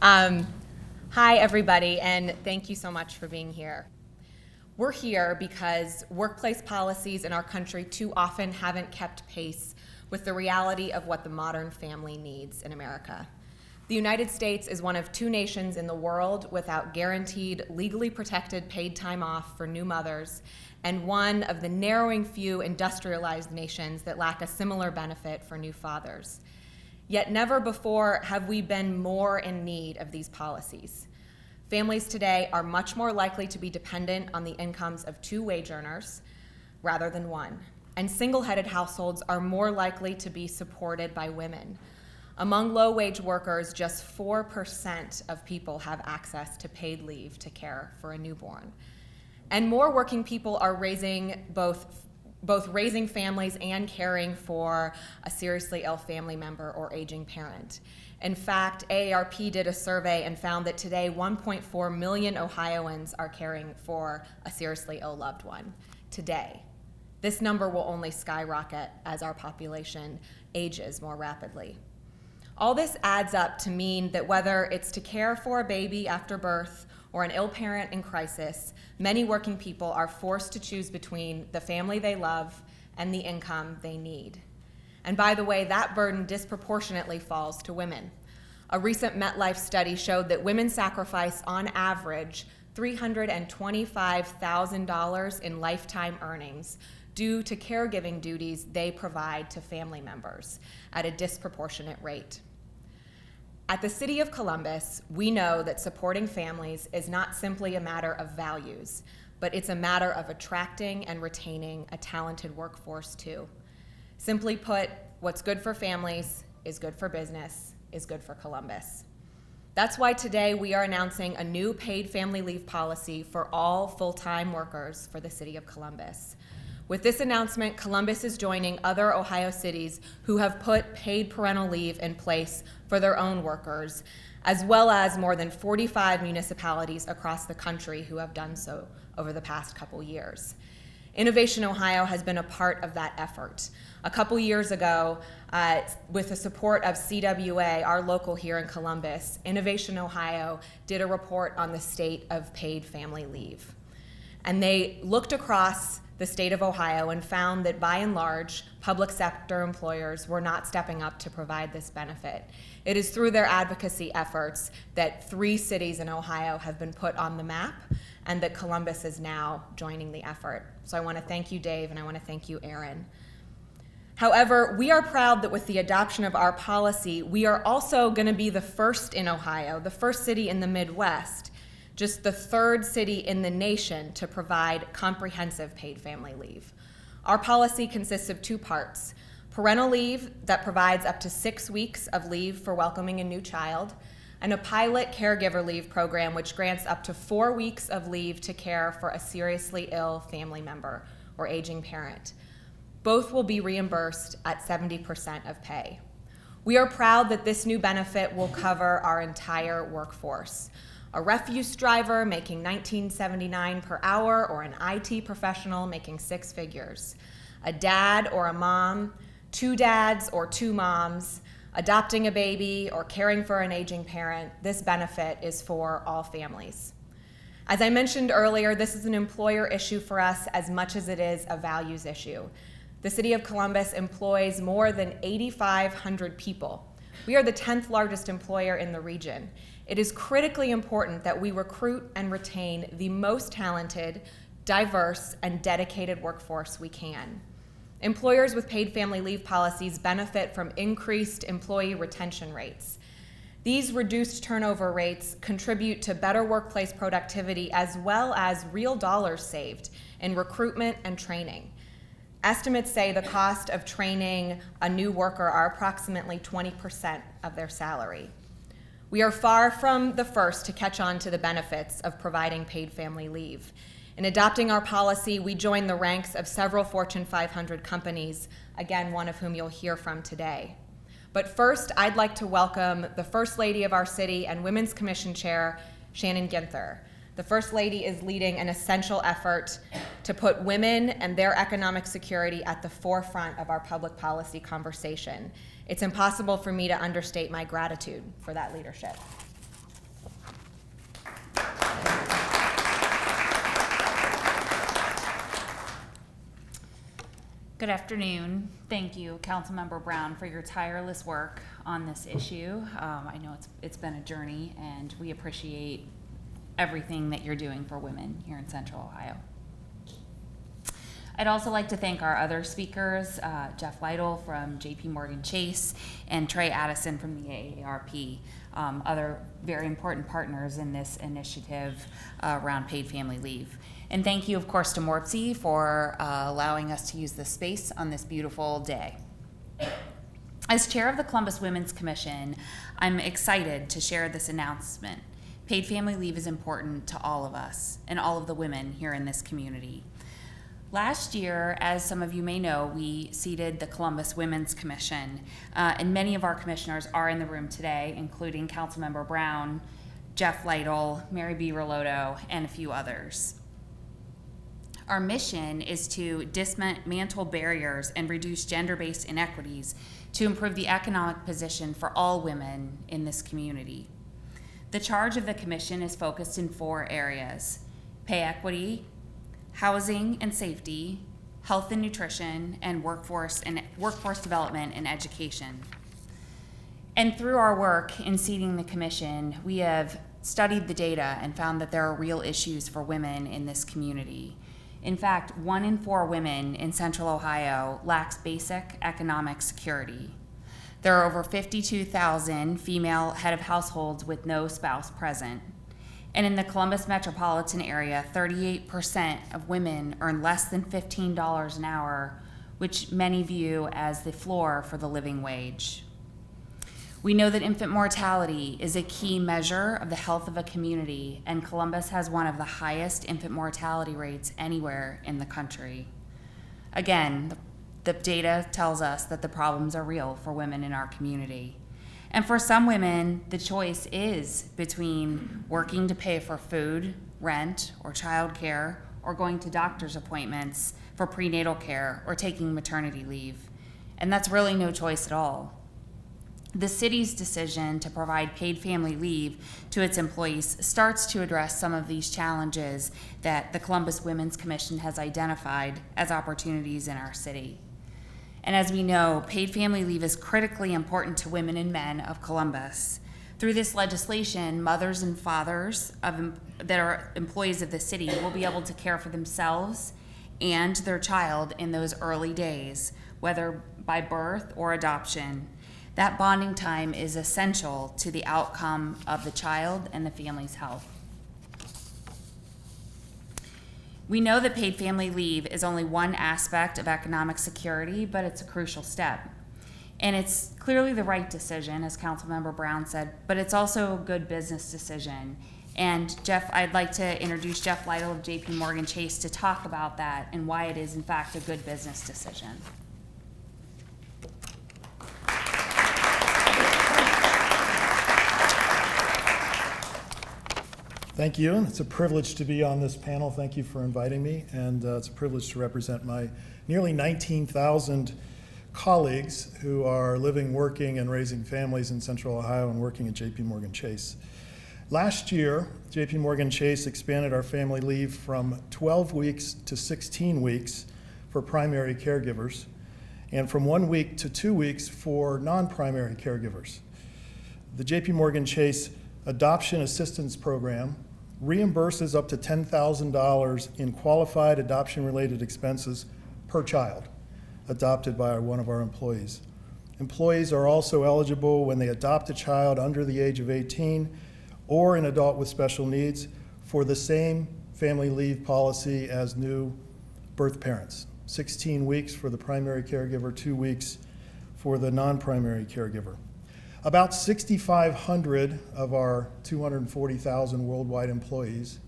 Hi, everybody, and thank you so much for being here. We're here because workplace policies in our country too often haven't kept pace with the reality of what the modern family needs in America. The United States is one of 2 nations in the world without guaranteed, legally protected paid time off for new mothers, and one of the narrowing few industrialized nations that lack a similar benefit for new fathers. Yet never before have we been more in need of these policies. Families today are much more likely to be dependent on the incomes of 2 wage earners rather than 1, and single-headed households are more likely to be supported by women. Among low-wage workers, just 4% of people have access to paid leave to care for a newborn. And more working people are raising both raising families and caring for a seriously ill family member or aging parent. In fact, Aarp did a survey and found that today 1.4 million Ohioans are caring for a seriously ill loved one today. This number will only skyrocket as our population ages more rapidly. All this adds up to mean that whether it's to care for a baby after birth or an ill parent in crisis, many working people are forced to choose between the family they love and the income they need. And by the way, that burden disproportionately falls to women. A recent MetLife study showed that women sacrifice, on average, $325,000 in lifetime earnings due to caregiving duties they provide to family members at a disproportionate rate. At the City of Columbus, we know that supporting families is not simply a matter of values, but it's a matter of attracting and retaining a talented workforce too. Simply put, what's good for families is good for business, is good for Columbus. That's why today we are announcing a new paid family leave policy for all full-time workers for the City of Columbus. With this announcement, Columbus is joining other Ohio cities who have put paid parental leave in place for their own workers, as well as more than 45 municipalities across the country who have done so over the past couple years. Innovation Ohio has been a part of that effort. A couple years ago, with the support of CWA, our local here in Columbus, Innovation Ohio did a report on the state of paid family leave. And they looked across the state of Ohio and found that by and large, public sector employers were not stepping up to provide this benefit. It is through their advocacy efforts that 3 cities in Ohio have been put on the map and that Columbus is now joining the effort. So I want to thank you, Dave, and I want to thank you, Aaron. However, we are proud that with the adoption of our policy, we are also going to be the first in Ohio, the first city in the Midwest, just the 3rd city in the nation to provide comprehensive paid family leave. Our policy consists of 2 parts: parental leave that provides up to 6 weeks of leave for welcoming a new child, and a pilot caregiver leave program which grants up to 4 weeks of leave to care for a seriously ill family member or aging parent. Both will be reimbursed at 70% of pay. We are proud that this new benefit will cover our entire workforce. A refuse driver making $19.79 per hour or an IT professional making 6 figures. A dad or a mom, 2 dads or 2 moms, adopting a baby or caring for an aging parent, this benefit is for all families. As I mentioned earlier, this is an employer issue for us as much as it is a values issue. The City of Columbus employs more than 8,500 people. We are the 10th largest employer in the region. It is critically important that we recruit and retain the most talented, diverse, and dedicated workforce we can. Employers with paid family leave policies benefit from increased employee retention rates. These reduced turnover rates contribute to better workplace productivity as well as real dollars saved in recruitment and training. Estimates say the cost of training a new worker are approximately 20% of their salary. We are far from the first to catch on to the benefits of providing paid family leave. In adopting our policy, we join the ranks of several Fortune 500 companies, again, one of whom you'll hear from today. But first, I'd like to welcome the First Lady of our city and Women's Commission Chair, Shannon Ginther. The First Lady is leading an essential effort to put women and their economic security at the forefront of our public policy conversation. It's impossible for me to understate my gratitude for that leadership. Good afternoon. Thank you, Councilmember Brown, for your tireless work on this issue. I know it's been a journey, and we appreciate everything that you're doing for women here in Central Ohio. I'd also like to thank our other speakers, Jeff Lytle from Jpmorgan Chase and Trey Addison from the Aarp, other very important partners in this initiative around paid family leave. And thank you, of course, to Morpsey for allowing us to use this space on this beautiful day. As chair of the Columbus Women's Commission, I'm excited to share this announcement. Paid family leave is important to all of us and all of the women here in this community. Last year, as some of you may know, we seated the Columbus Women's Commission, and many of our commissioners are in the room today, including Councilmember Brown, Jeff Lytle, Mary B. Rolotto, and a few others. Our mission is to dismantle barriers and reduce gender-based inequities to improve the economic position for all women in this community. The charge of the commission is focused in 4 areas: pay equity, housing and safety, health and nutrition, and workforce development and education. And through our work in seating the commission, we have studied the data and found that there are real issues for women in this community. In fact, 1 in 4 women in Central Ohio lacks basic economic security. There are over 52,000 female head of households with no spouse present. And in the Columbus metropolitan area, 38% of women earn less than $15 an hour, which many view as the floor for the living wage. We know that infant mortality is a key measure of the health of a community, and Columbus has one of the highest infant mortality rates anywhere in the country. Again, the data tells us that the problems are real for women in our community. And for some women, the choice is between working to pay for food, rent, or childcare, or going to doctor's appointments for prenatal care, or taking maternity leave. And that's really no choice at all. The city's decision to provide paid family leave to its employees starts to address some of these challenges that the Columbus Women's Commission has identified as opportunities in our city. And as we know, paid family leave is critically important to women and men of Columbus. Through this legislation, mothers and fathers that are employees of the city will be able to care for themselves and their child in those early days, whether by birth or adoption. That bonding time is essential to the outcome of the child and the family's health. We know that paid family leave is only one aspect of economic security, but it's a crucial step. And it's clearly the right decision, as Councilmember Brown said, but it's also a good business decision. And Jeff, I'd like to introduce Jeff Lytle of Jpmorgan Chase to talk about that and why it is in fact a good business decision. Thank you. It's a privilege to be on this panel. Thank you for inviting me. And it's a privilege to represent my nearly 19,000 colleagues who are living, working, and raising families in Central Ohio and working at Jpmorgan Chase. Last year, Jpmorgan Chase expanded our family leave from 12 weeks to 16 weeks for primary caregivers and from 1 week to 2 weeks for non-primary caregivers. The Jpmorgan Chase Adoption Assistance Program reimburses up to $10,000 in qualified adoption-related expenses per child adopted by one of our employees. Employees are also eligible when they adopt a child under the age of 18 or an adult with special needs for the same family leave policy as new birth parents. 16 weeks for the primary caregiver, 2 weeks for the non-primary caregiver. About 6,500 of our 240,000 worldwide employees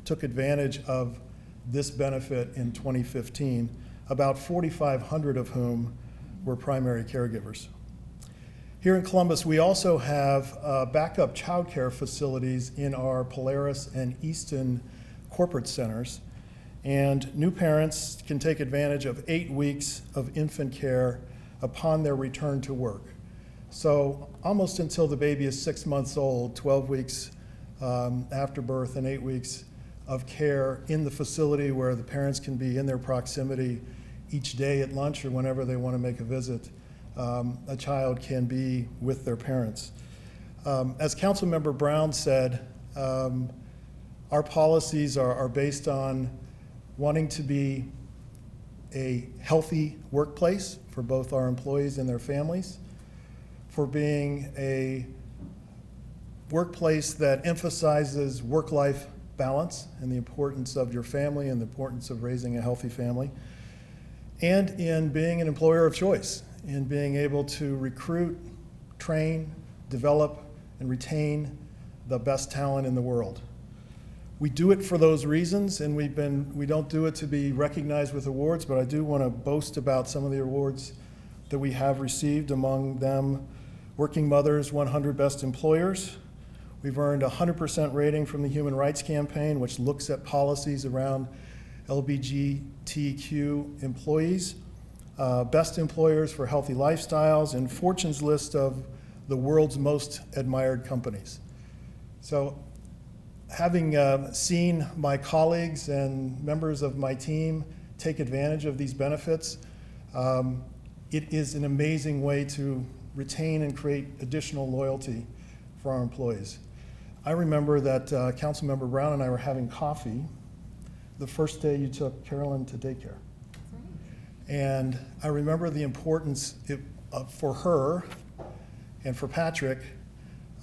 took advantage of this benefit in 2015, about 4,500 of whom were primary caregivers. Here in Columbus, we also have backup child care facilities in our Polaris and Easton corporate centers, and new parents can take advantage of 8 weeks of infant care upon their return to work. So almost until the baby is 6 months old, 12 weeks after birth and 8 weeks of care in the facility where the parents can be in their proximity each day at lunch or whenever they want to make a visit, a child can be with their parents. As Councilmember Brown said, our policies are based on wanting to be a healthy workplace for both our employees and their families, for being a workplace that emphasizes work-life balance and the importance of your family and the importance of raising a healthy family, and in being an employer of choice, in being able to recruit, train, develop, and retain the best talent in the world. We do it for those reasons, and we don't do it to be recognized with awards, but I do want to boast about some of the awards that we have received, among them Working Mothers 100 Best Employers. We've earned a 100% rating from the Human Rights Campaign, which looks at policies around LGBTQ employees. Best Employers for Healthy Lifestyles, and Fortune's list of the world's most admired companies. So having seen my colleagues and members of my team take advantage of these benefits, it is an amazing way to retain and create additional loyalty for our employees. I remember that Councilmember Brown and I were having coffee the first day you took Carolyn to daycare. And I remember the importance for her and for Patrick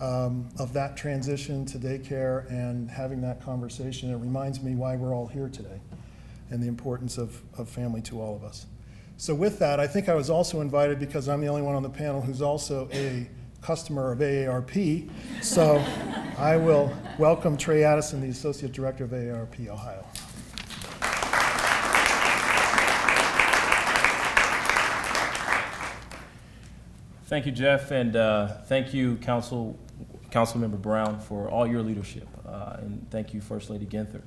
of that transition to daycare and having that conversation. It reminds me why we're all here today and the importance of family to all of us. So with that, I think I was also invited because I'm the only one on the panel who's also a customer of AARP. So I will welcome Trey Addison, the Associate Director of AARP Ohio. Thank you, Jeff, and thank you, Councilmember Brown, for all your leadership, and thank you, First Lady Ginther.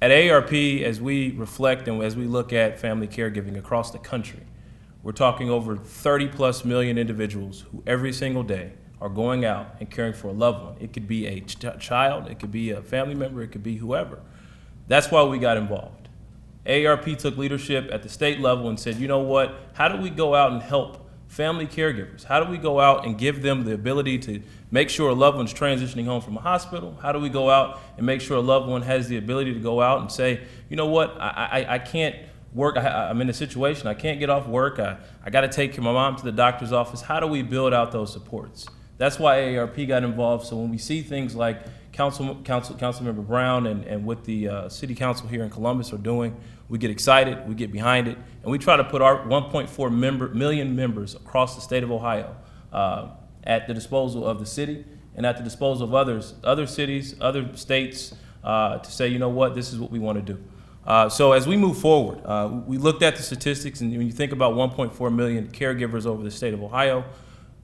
At AARP, as we reflect and as we look at family caregiving across the country, we're talking over 30+ million individuals who every single day are going out and caring for a loved one. It could be a child, it could be a family member, it could be whoever. That's why we got involved. AARP took leadership at the state level and said, you know what, how do we go out and help family caregivers? How do we go out and give them the ability to make sure a loved one's transitioning home from a hospital? How do we go out and make sure a loved one has the ability to go out and say, you know what, I can't work, I'm in a situation, I can't get off work, I got to take my mom to the doctor's office. How do we build out those supports? That's why AARP got involved. So when we see things like Councilmember Brown and what the City Council here in Columbus are doing, we get excited, we get behind it, and we try to put our 1.4 million members across the state of Ohio at the disposal of the city and at the disposal of other cities, other states, to say, you know what, this is what we want to do. So as we move forward, we looked at the statistics, and when you think about 1.4 million caregivers over the state of Ohio,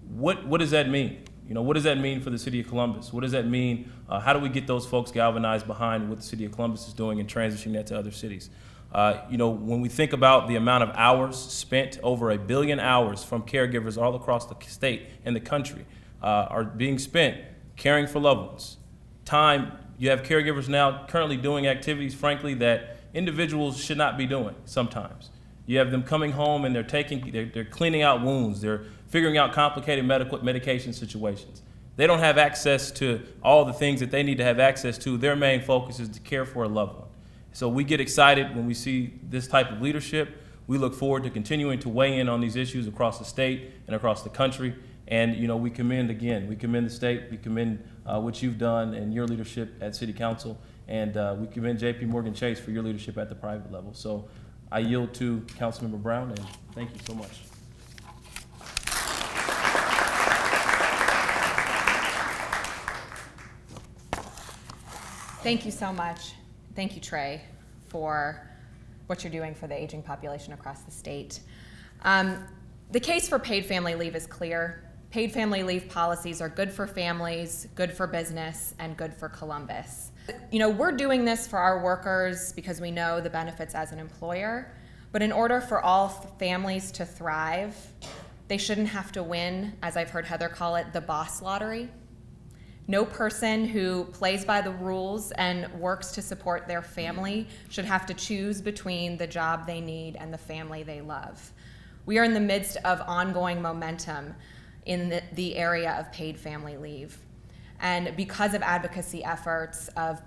what does that mean? You know, what does that mean for the city of Columbus? What does that mean? How do we get those folks galvanized behind what the city of Columbus is doing and transitioning that to other cities? You know, when we think about the amount of hours spent, over 1 billion hours from caregivers all across the state and the country are being spent caring for loved ones. Time, you have caregivers now currently doing activities, frankly, that individuals should not be doing sometimes. You have them coming home and they're cleaning out wounds, they're figuring out complicated medication situations. They don't have access to all the things that they need to have access to. Their main focus is to care for a loved one. So we get excited when we see this type of leadership. We look forward to continuing to weigh in on these issues across the state and across the country. And you know, we commend the state, we commend what you've done and your leadership at City Council, and we commend Jpmorgan Chase for your leadership at the private level. So I yield to Councilmember Brown, and thank you so much. Thank you so much. Thank you, Trey, for what you're doing for the aging population across the state. The case for paid family leave is clear. Paid family leave policies are good for families, good for business, and good for Columbus. You know, we're doing this for our workers because we know the benefits as an employer, but in order for all families to thrive, they shouldn't have to win, as I've heard Heather call it, the boss lottery. No person who plays by the rules and works to support their family should have to choose between the job they need and the family they love. We are in the midst of ongoing momentum in the area of paid family leave. And because of advocacy efforts of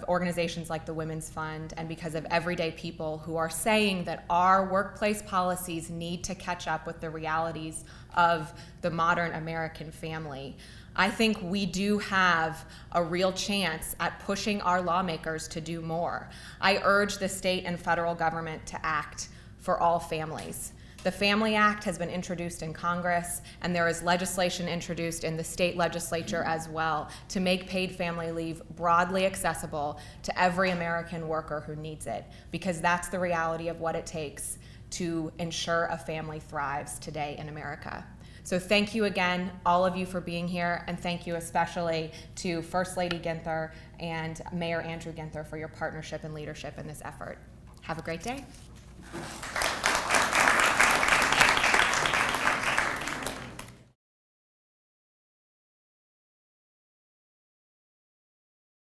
organizations like the Women's Fund, and because of everyday people who are saying that our workplace policies need to catch up with the realities of the modern American family, I think we do have a real chance at pushing our lawmakers to do more. I urge the state and federal government to act for all families. The Family Act has been introduced in Congress, and there is legislation introduced in the state legislature as well to make paid family leave broadly accessible to every American worker who needs it, because that's the reality of what it takes to ensure a family thrives today in America. So thank you again, all of you, for being here, and thank you especially to First Lady Ginther and Mayor Andrew Ginther for your partnership and leadership in this effort. Have a great day.